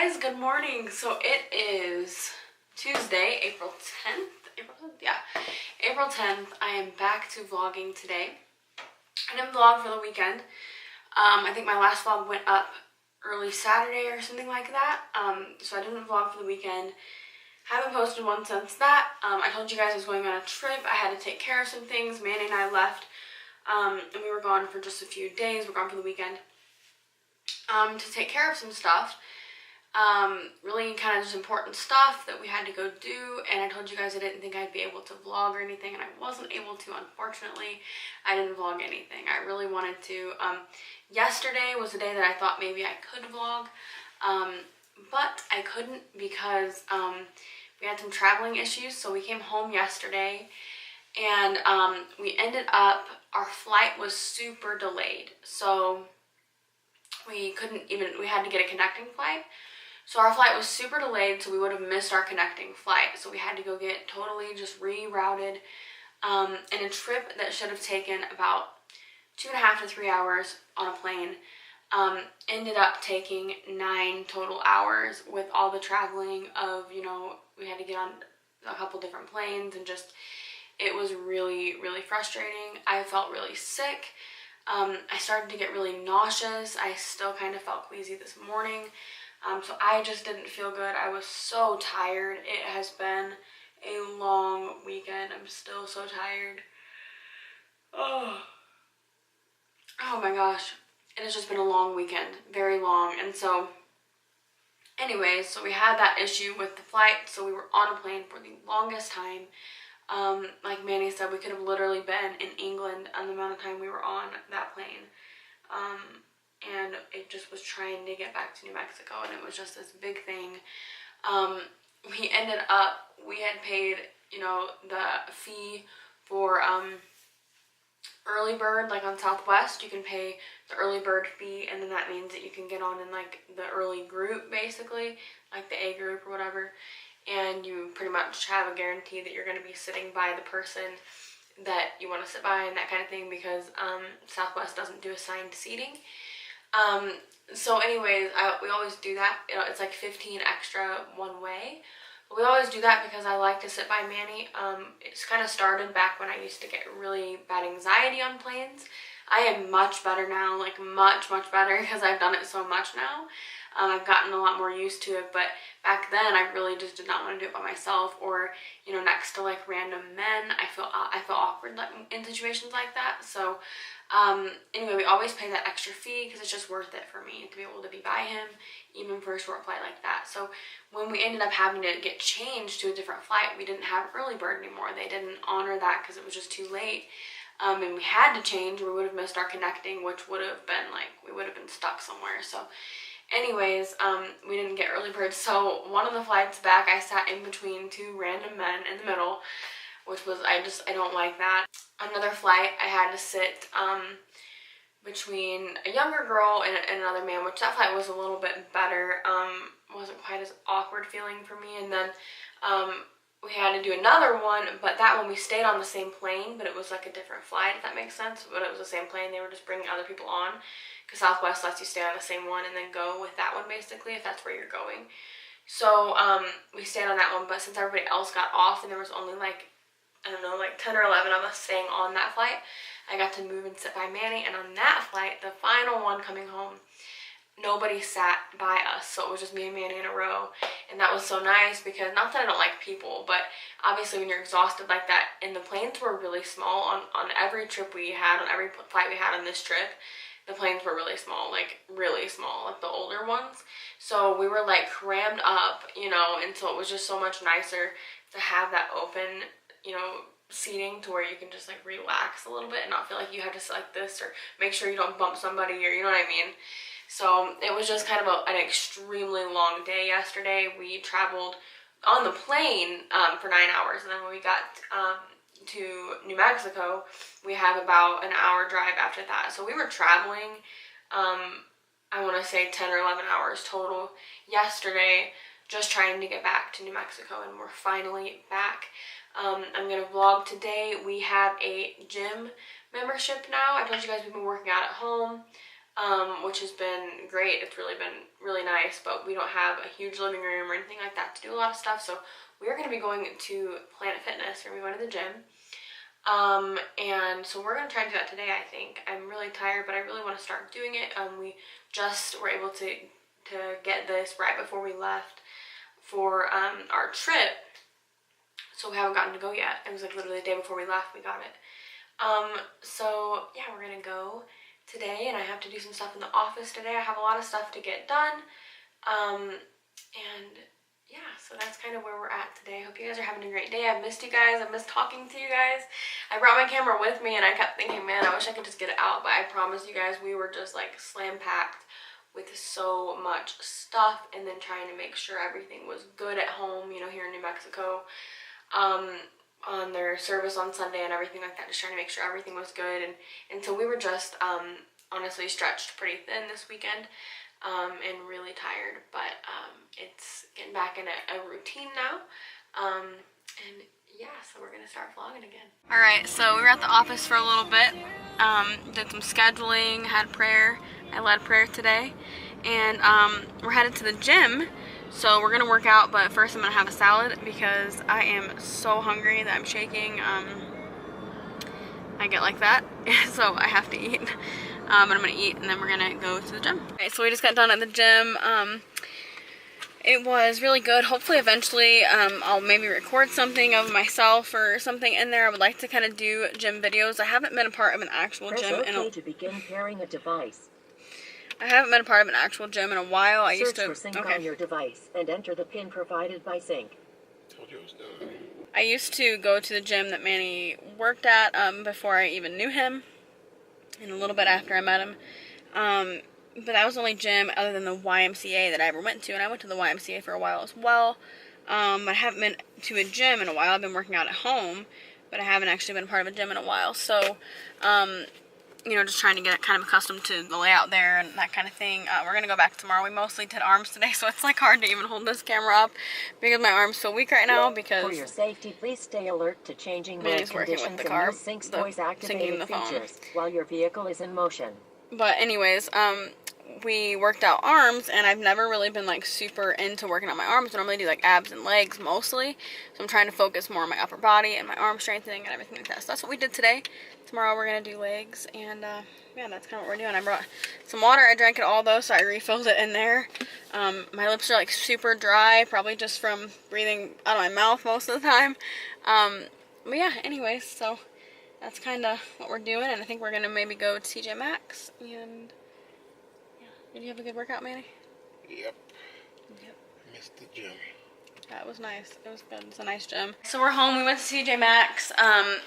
guys, good morning. So it is Tuesday, April 10th. Yeah, April 10th. I am back to vlogging today. I didn't vlog for the weekend. I think my last vlog went up early Saturday or something like that. So I didn't vlog for the weekend. Haven't posted one since that. I told you guys I was going on a trip. I had to take care of some things. Manny and I left, and we were gone for just a few days. We're gone for the weekend to take care of some stuff. Really kind of just important stuff that we had to go do, and I told you guys I didn't think I'd be able to vlog or anything, and I wasn't able to, unfortunately. I didn't vlog anything. I really wanted to. Yesterday was the day that I thought maybe I could vlog, but I couldn't because we had some traveling issues. So we came home yesterday, and we ended up, our flight was super delayed, so we had to get a connecting flight. So our flight was super delayed, so we would have missed our connecting flight. So we had to go get totally just rerouted. And a trip that should have taken about 2.5 to 3 hours on a plane ended up taking 9 total hours with all the traveling of, we had to get on a couple different planes, and just, it was really, really frustrating. I felt really sick. I started to get really nauseous. I still kind of felt queasy this morning. So I just didn't feel good. I was so tired. It has been a long weekend. I'm still so tired. Oh my gosh. It has just been a long weekend. Very long. And so, anyways, so we had that issue with the flight. So we were on a plane for the longest time. Like Manny said, we could have literally been in England on the amount of time we were on that plane. And it just was trying to get back to New Mexico, and it was just this big thing. We had paid, the fee for early bird, like on Southwest. You can pay the early bird fee, and then that means that you can get on in like the early group, basically, like the A group or whatever. And you pretty much have a guarantee that you're going to be sitting by the person that you want to sit by and that kind of thing, because Southwest doesn't do assigned seating. So anyways, we always do that. It's like 15 extra one way. But we always do that because I like to sit by Manny. It's kind of started back when I used to get really bad anxiety on planes. I am much better now, like much, much better, because I've done it so much now. I've gotten a lot more used to it, but back then I really just did not want to do it by myself, or next to like random men. I feel awkward in situations like that. So anyway, we always pay that extra fee because it's just worth it for me to be able to be by him, even for a short flight like that. So when we ended up having to get changed to a different flight, we didn't have early bird anymore. They didn't honor that because it was just too late. And we had to change. We would have missed our connecting, which would have been like, we would have been stuck somewhere. So anyways, we didn't get early bird. So one of the flights back, I sat in between 2 random men in the middle, which was, I don't like that. Another flight, I had to sit between a younger girl and another man, which that flight was a little bit better. Wasn't quite as awkward feeling for me. And then we had to do another one, but that one we stayed on the same plane, but it was like a different flight, if that makes sense. But it was the same plane. They were just bringing other people on, because Southwest lets you stay on the same one and then go with that one, basically, if that's where you're going. So we stayed on that one, but since everybody else got off and there was only like, I don't know, like 10 or 11 of us staying on that flight, I got to move and sit by Manny. And on that flight, the final one coming home, nobody sat by us, so it was just me and Manny in a row. And that was so nice, because not that I don't like people, but obviously when you're exhausted like that, and the planes were really small on every trip we had, on every flight we had on this trip, the planes were really small, like the older ones. So we were like crammed up, and so it was just so much nicer to have that open, seating, to where you can just like relax a little bit and not feel like you have to sit like this, or make sure you don't bump somebody, or you know what I mean. So it was just kind of an extremely long day yesterday. We traveled on the plane for 9 hours, and then when we got to New Mexico, we have about an hour drive after that. So we were traveling, I want to say 10 or 11 hours total yesterday, just trying to get back to New Mexico, and we're finally back. I'm going to vlog today. We have a gym membership now. I told you guys we've been working out at home. which has been great. It's really been really nice, but we don't have a huge living room or anything like that to do a lot of stuff. So we are going to be going to Planet Fitness. We're going to be going to the gym. And so we're going to try to do that today, I think. I'm really tired, but I really want to start doing it. We just were able to get this right before we left for our trip. So we haven't gotten to go yet. It was like literally the day before we left, we got it. So yeah, we're going to go today, and I have to do some stuff in the office today. I have a lot of stuff to get done. And yeah, so that's kind of where we're at today. I hope you guys are having a great day. I've missed you guys. I've missed talking to you guys. I brought my camera with me, and I kept thinking, man, I wish I could just get it out. But I promise you guys, we were just like slam-packed with so much stuff, and then trying to make sure everything was good at home, you know, here in New Mexico, on their service on Sunday and everything like that, just trying to make sure everything was good. And so we were just honestly stretched pretty thin this weekend. And really tired, but it's getting back in a routine now, and yeah, so we're gonna start vlogging again. All right, so we were at the office for a little bit, did some scheduling, had prayer. I led prayer today, and we're headed to the gym, so we're gonna work out, but first I'm gonna have a salad because I am so hungry that I'm shaking. I get like that, so I have to eat. And I'm gonna eat, and then we're gonna go to the gym. Okay, so we just got done at the gym. It was really good. Hopefully, eventually, I'll maybe record something of myself or something in there. I would like to kind of do gym videos. I haven't been a part of an actual gym to begin pairing a device. I haven't been a part of an actual gym in a while. I used to. For sync on your device and enter the pin provided by Sync. Told you it was done. I used to go to the gym that Manny worked at before I even knew him, and a little bit after I met him. But that was the only gym other than the YMCA that I ever went to, and I went to the YMCA for a while as well. I haven't been to a gym in a while. I've been working out at home, but I haven't actually been a part of a gym in a while. So, you know, just trying to get kind of accustomed to the layout there and that kind of thing. We're going to go back tomorrow. We mostly did arms today, so it's like hard to even hold this camera up because my arms feel weak right now because... For your safety, please stay alert to changing leg conditions and use Sync's voice activated features while your vehicle is in motion. But anyways, we worked out arms, and I've never really been like super into working out my arms. I normally do like abs and legs mostly, so I'm trying to focus more on my upper body and my arm strengthening and everything like that. So that's what we did today. Tomorrow we're gonna do legs, and yeah, that's kind of what we're doing. I brought some water. I drank it all though, so I refilled it in there. My lips are like super dry, probably just from breathing out of my mouth most of the time. But yeah, anyways, so that's kind of what we're doing, and I think we're gonna maybe go to TJ Maxx. And yeah, did you have a good workout, Manny? Yep. Missed the gym. Yeah, it was nice. It was good. It's a nice gym. So we're home. We went to TJ Maxx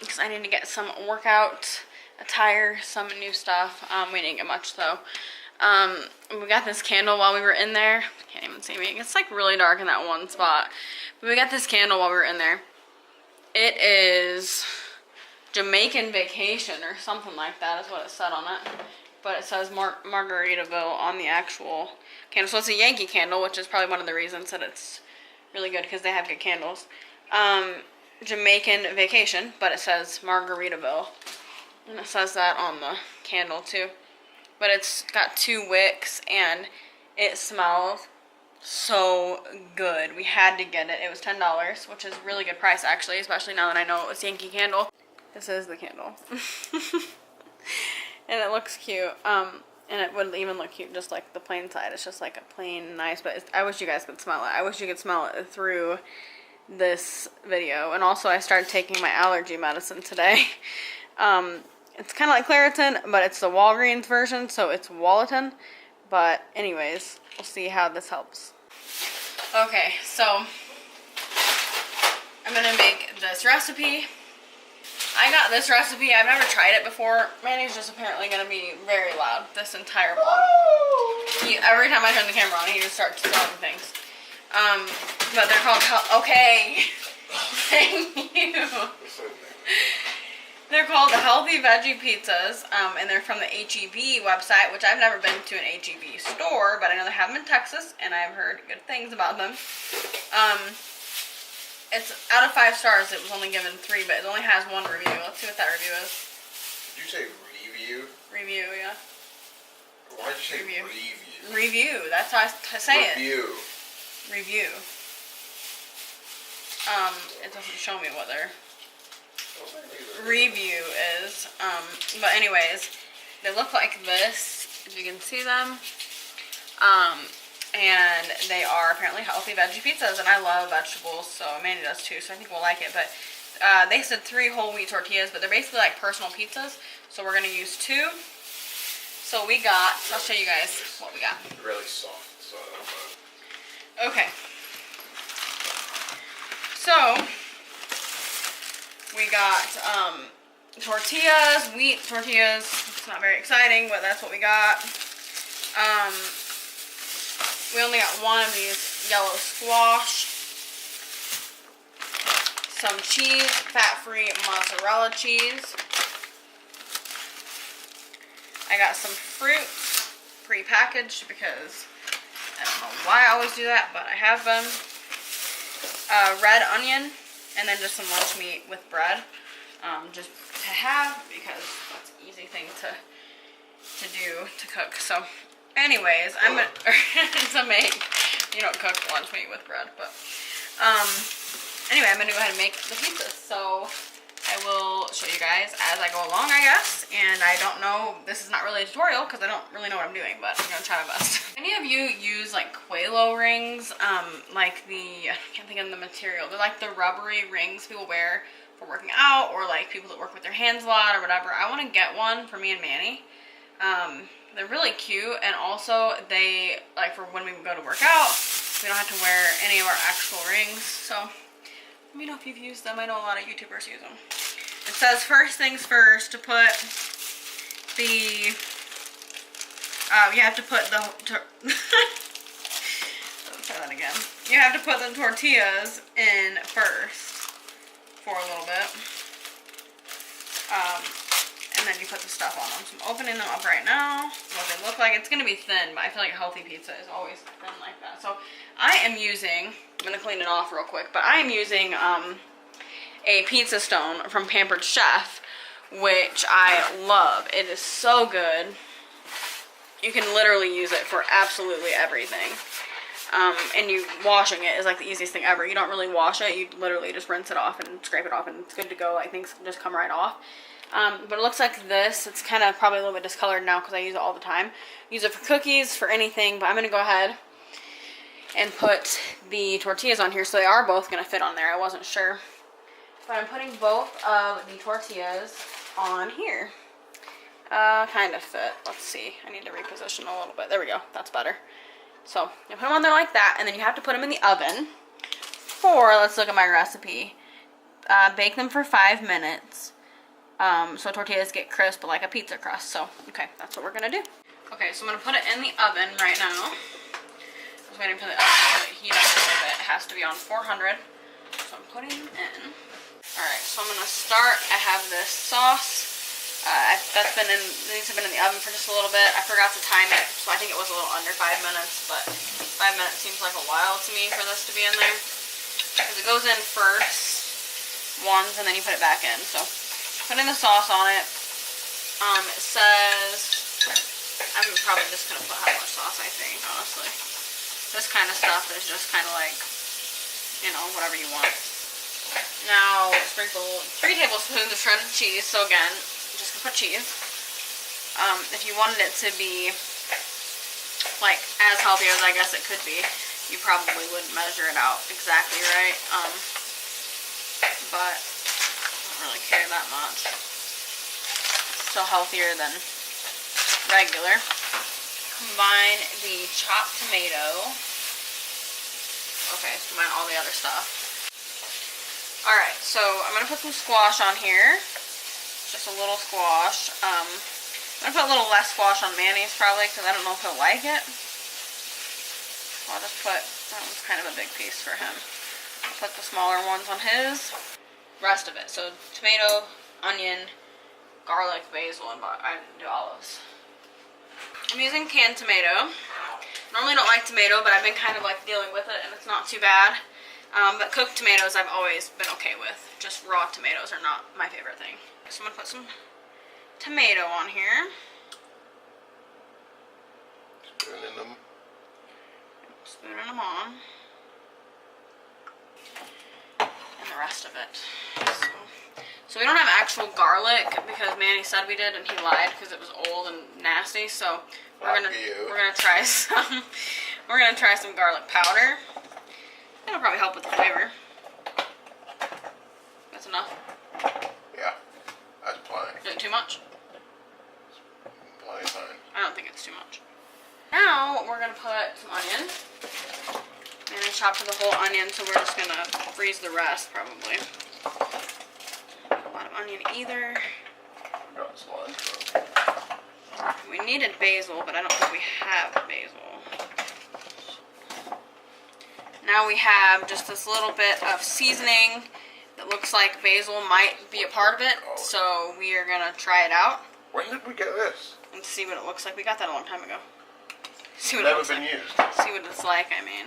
because I need to get some workout attire, some new stuff. We didn't get much though. We got this candle while we were in there. Can't even see me. It's like really dark in that one spot. But we got this candle while we were in there. It is Jamaican Vacation or something like that is what it said on it. But it says Margaritaville on the actual candle. So it's a Yankee candle, which is probably one of the reasons that it's really good because they have good candles. Jamaican Vacation, but it says Margaritaville. And it says that on the candle too. But it's got 2 wicks and it smells so good. We had to get it. It was $10, which is a really good price actually, especially now that I know it was Yankee Candle. This is the candle. And it looks cute. And it would even look cute just like the plain side. It's just like a plain nice, but I wish you guys could smell it. I wish you could smell it through this video. And also I started taking my allergy medicine today. It's kind of like Claritin, but it's the Walgreens version, so it's Walliton. But anyways, we'll see how this helps. Okay, so I'm gonna make this recipe. I got this recipe. I've never tried it before. Manny's just apparently gonna be very loud this entire vlog. Every time I turn the camera on, he just starts throwing things. But they're called, okay. Thank you. They're called Healthy Veggie Pizzas, and they're from the H-E-B website, which I've never been to an H-E-B store, but I know they have them in Texas, and I've heard good things about them. It's out of 5 stars. It was only given 3, but it only has 1 review. Let's see what that review is. Did you say review? Review, yeah. Review. Review. That's how I say it. Review. It doesn't show me what their review is. But anyways, they look like this, if you can see them. And they are apparently healthy veggie pizzas, and I love vegetables, so Manny does too, so I think we'll like it. But they said 3 whole wheat tortillas, but they're basically like personal pizzas, so we're gonna use 2. So we got, I'll show you guys what we got. Really soft, so I don't mind. Okay. So we got tortillas, wheat tortillas. It's not very exciting, but that's what we got. We only got 1 of these yellow squash. Some cheese, fat-free mozzarella cheese. I got some fruit, pre-packaged, because I don't know why I always do that, but I have them. Red onion, and then just some lunch meat with bread, just to have, because that's an easy thing to do, to cook. So anyways, I'm gonna to make, you don't cook lunch meat with bread, but anyway, I'm gonna go ahead and make the pizzas. So I will show you guys as I go along, I guess. And I don't know, this is not really a tutorial because I don't really know what I'm doing, but I'm gonna try my best. Any of you use like Quelo rings, like the, I can't think of the material, they're like the rubbery rings people wear for working out, or like people that work with their hands a lot or whatever. I want to get one for me and Manny. They're really cute, and also they, like, for when we go to work out, we don't have to wear any of our actual rings. So let me know if you've used them. I know a lot of YouTubers use them. It says first things first, to put the, you have to put the, let's try that again. You have to put the tortillas in first for a little bit. And then you put the stuff on them. So I'm opening them up right now. What they look like. It's going to be thin, but I feel like a healthy pizza is always thin like that. So I am using, I'm going to clean it off real quick, but I am using a pizza stone from Pampered Chef, which I love. It is so good. You can literally use it for absolutely everything. And washing it is like the easiest thing ever. You don't really wash it. You literally just rinse it off and scrape it off, and it's good to go. Like, things just come right off. But it looks like this. It's kind of probably a little bit discolored now because I use it all the time. Use it for cookies, for anything, but I'm going to go ahead and put the tortillas on here, so they are both going to fit on there. I wasn't sure. But I'm putting both of the tortillas on here. Kind of fit. Let's see. I need to reposition a little bit. There we go. That's better. So you put them on there like that, and then you have to put them in the oven for, let's look at my recipe. Bake them for 5 minutes. So tortillas get crisp like a pizza crust. So, okay, that's what we're going to do. Okay, so I'm going to put it in the oven right now. I was waiting for the oven to heat up a little bit. It has to be on 400. So I'm putting it in. Alright, so I'm going to start. I have this sauce. These have been in the oven for just a little bit. I forgot to time it, so I think it was a little under 5 minutes, but 5 minutes seems like a while to me for this to be in there. Because it goes in first, once, and then you put it back in. So putting the sauce on it. It says, I'm probably just going to put how much sauce I think, honestly. This kind of stuff is just kind of like, you know, whatever you want. Now, sprinkle 3 tablespoons of shredded cheese. So again, just gonna put cheese. If you wanted it to be like as healthy as I guess it could be, you probably wouldn't measure it out exactly right. But I don't really care that much. Still healthier than regular. Combine the chopped tomato. Okay, combine all the other stuff. Alright, so I'm going to put some squash on here. Just a little squash. I'm going to put a little less squash on Manny's probably because I don't know if he'll like it. I'll just put, that one's kind of a big piece for him. I'll put the smaller ones on his. Rest of it. So tomato, onion, garlic, basil, and olives. I'm using canned tomato. Normally don't like tomato, but I've been kind of like dealing with it and it's not too bad. But cooked tomatoes I've always been okay with. Just raw tomatoes are not my favorite thing. So I'm going to put some tomato on here. Spooning them on. And the rest of it. So we don't have actual garlic because Manny said we did and he lied because it was old and nasty. So we're gonna try some garlic powder. That'll probably help with the flavor. That's enough. Yeah, that's plenty. Is it too much? Plenty fine. I don't think it's too much. Now we're gonna put some onion. And I chopped the whole onion, so we're just gonna freeze the rest probably. Not a lot of onion either. Got cilantro. We needed basil, but I don't think we have basil. Now we have just this little bit of seasoning that looks like basil might be a part of it. So we are gonna try it out. When did we get this? And see what it looks like. We got that a long time ago. See what Never it looks been like. used. See what it's like, I mean.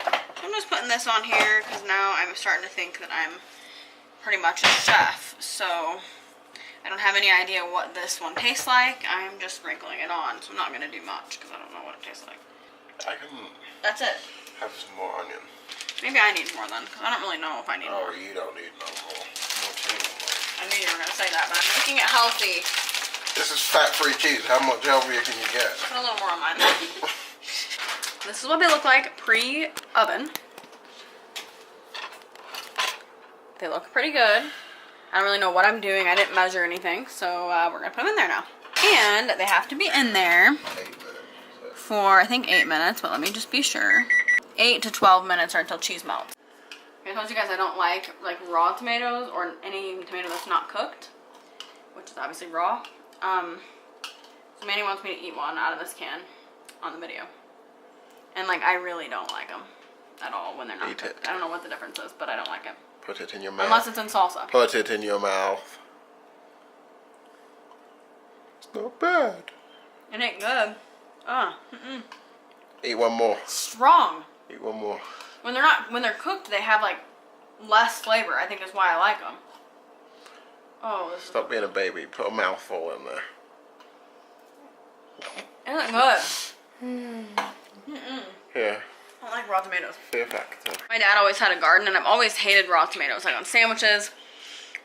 I'm just putting this on here because now I'm starting to think that I'm pretty much a chef. So I don't have any idea what this one tastes like. I'm just sprinkling it on. So I'm not going to do much because I don't know what it tastes like. I can That's it. have some more onion. Maybe I need more then because I don't really know if I need more. Oh, you don't need no more. No cheese. I knew you were going to say that, but I'm making it healthy. This is fat-free cheese. How much healthier can you get? Put a little more on mine. This is what they look like pre-oven. They look pretty good. I don't really know what I'm doing. I didn't measure anything, so we're going to put them in there now. And they have to be in there 8 minutes. for, I think, 8 minutes, but let me just be sure. 8 to 12 minutes or until cheese melts. I told you guys I don't like raw tomatoes or any tomato that's not cooked, which is obviously raw. So Manny wants me to eat one out of this can on the video. And I really don't like them at all when they're not cooked. I don't know what the difference is, but I don't like it. Put it in your mouth. Unless it's in salsa. Put it in your mouth. It's not bad. It ain't good. Eat one more. Strong. Eat one more. When they're cooked, they have less flavor. I think that's why I like them. Oh, this Stop being a baby. Put a mouthful in there. isn't good. Here. I don't like raw tomatoes. Fear factor. My dad always had a garden, and I've always hated raw tomatoes, on sandwiches,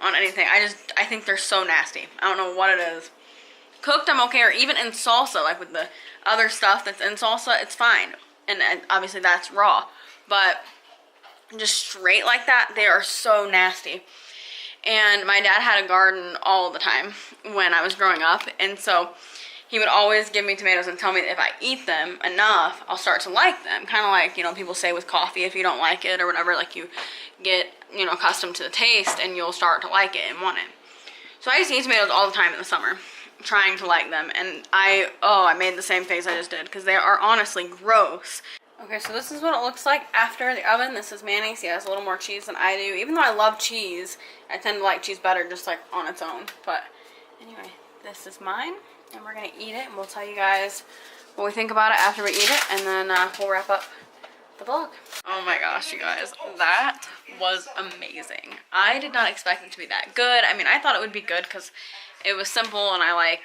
on anything. I think they're so nasty. I don't know what it is. Cooked, I'm okay, or even in salsa, with the other stuff that's in salsa, it's fine. And obviously that's raw. But just straight like that, they are so nasty. And my dad had a garden all the time when I was growing up, and so he would always give me tomatoes and tell me that if I eat them enough, I'll start to like them. Kind of like, people say with coffee, if you don't like it or whatever, you get, accustomed to the taste and you'll start to like it and want it. So I used to eat tomatoes all the time in the summer, trying to like them, and I made the same face I just did because they are honestly gross. Okay, so this is what it looks like after the oven. This is Manny's. He has a little more cheese than I do. Even though I love cheese, I tend to like cheese better just on its own. But anyway, this is mine, and we're gonna eat it, and we'll tell you guys what we think about it after we eat it, and then we'll wrap up the vlog. Oh my gosh, you guys, that was amazing. I did not expect it to be that good. I mean, I thought it would be good because it was simple, and I like,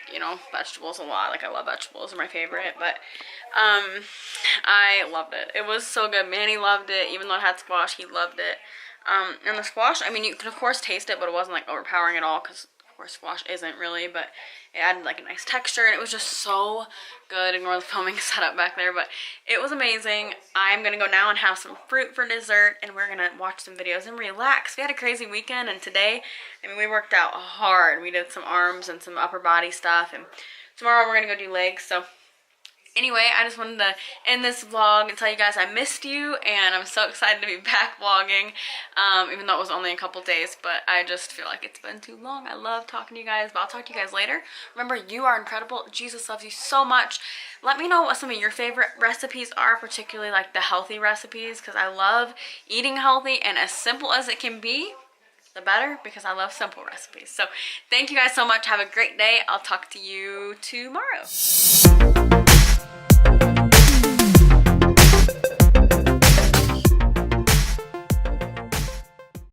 vegetables a lot. I love vegetables, they're my favorite, but I loved it. It was so good. Manny loved it. Even though it had squash, he loved it. And the squash, I mean, you could of course taste it, but it wasn't overpowering at all because of course squash isn't really, but it added a nice texture, and it was just so good. Ignore the filming setup back there, but it was amazing. I'm gonna go now and have some fruit for dessert, and we're gonna watch some videos and relax. We had a crazy weekend, and today, I mean, we worked out hard. We did some arms and some upper body stuff, and tomorrow we're gonna go do legs. So anyway, I just wanted to end this vlog and tell you guys I missed you, and I'm so excited to be back vlogging, even though it was only a couple days, but I just feel like it's been too long. I love talking to you guys, but I'll talk to you guys later. Remember, you are incredible. Jesus loves you so much. Let me know what some of your favorite recipes are, particularly the healthy recipes, because I love eating healthy, and as simple as it can be, the better, because I love simple recipes. So thank you guys so much. Have a great day. I'll talk to you tomorrow.